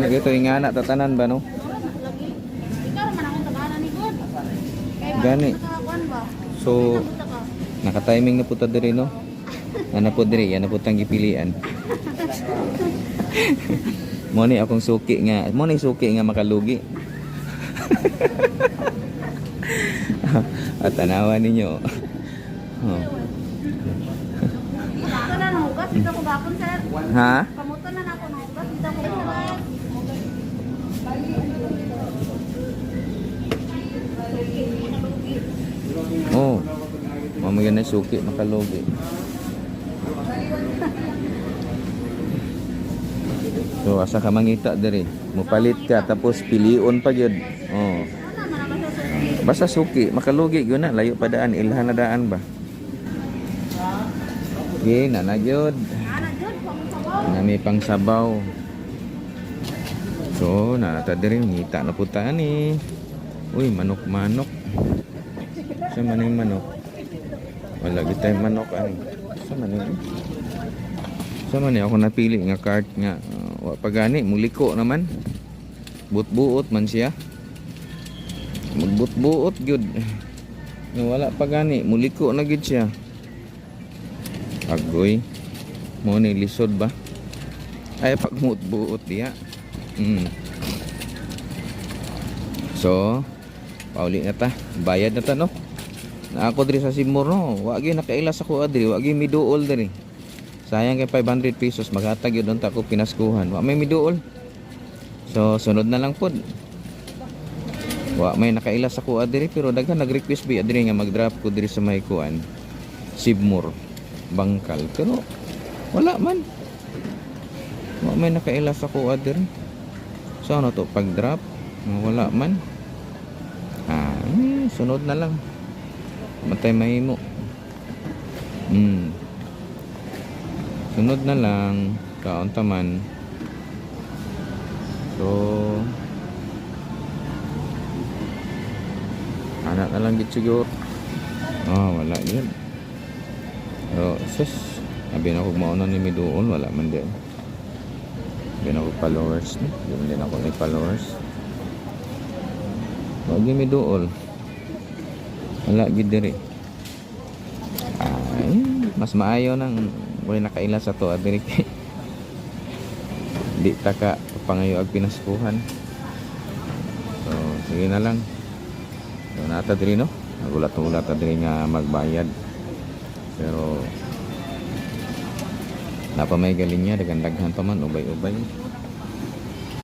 Ano ito yung nga na tatanan ba no? Ikaw naman akong tagana ni God. Gani. Nakakuan ba? So, naka-timing na po ta diri no? Ano po diri, yan na po tang gipilian. Mo ni akong suki nga, mo ni suki nga makalugi. At tanawan ninyo. Oh. Kamuto na ng hugas, dito ko bakon sir. Ha? Kamuto na ako ng hugas, dito ko bakon. Oh. Mamaya na suki makalugi. So asa ka mangita diri? Mupalit ka tapos pilion pa gyud. Oh. Basta suki makalugi gyud na layo pa daan ilhan na daan ba? Okay, na gyud. Nami pang sabaw. So, nata diri ngita na puta ni. Uy, manok-manok. Sa man yung manok? Wala gid tay manok ani. Sa man yun? Sa man ako napili nga cart nga wa pa gani muliko naman. Buot-buot man siya. Magbut-buot gyud. Nga wala pa gani muliko na gyud siya. Agoy. Mo ni lisod ba? Ay pagmut-buot diya. So, pauli na ta. Bayad na ta no. Na ako diri sa Simor no. Wa gyud nakailas ako adri, wa gyud miduol diri. Sayang kay 500 pesos maghatag yun ta ko pinaskuhan. Wa may miduol. So sunod na lang pod. Wa may nakailas ako adiri pero daghan nag-request bi adiri nga mag-drop ko diri sa may kuan. Sibmor, Bangkal. Pero wala man. Wa may nakailas ako adiri. So ano to pag-drop? Wala man. Sunod na lang. Matay mahimo. Sunod na lang kaunta man. So anak na lang gid siguro. Wala yun. Pero sus, sabi na kung mauna ni miduon, wala man din. Sabi na kung followers ni, hindi na ako ni followers. Wag yung miduol. Wala gid diri. Mas maayo nang wala nakaila sa to adiri. Di ta ka pangayo ag pinaskuhan. So sige na lang. So nata diri no. Nagulat-ulat ta diri nga magbayad. Pero napa may galing niya daghan pa man ubay-ubay.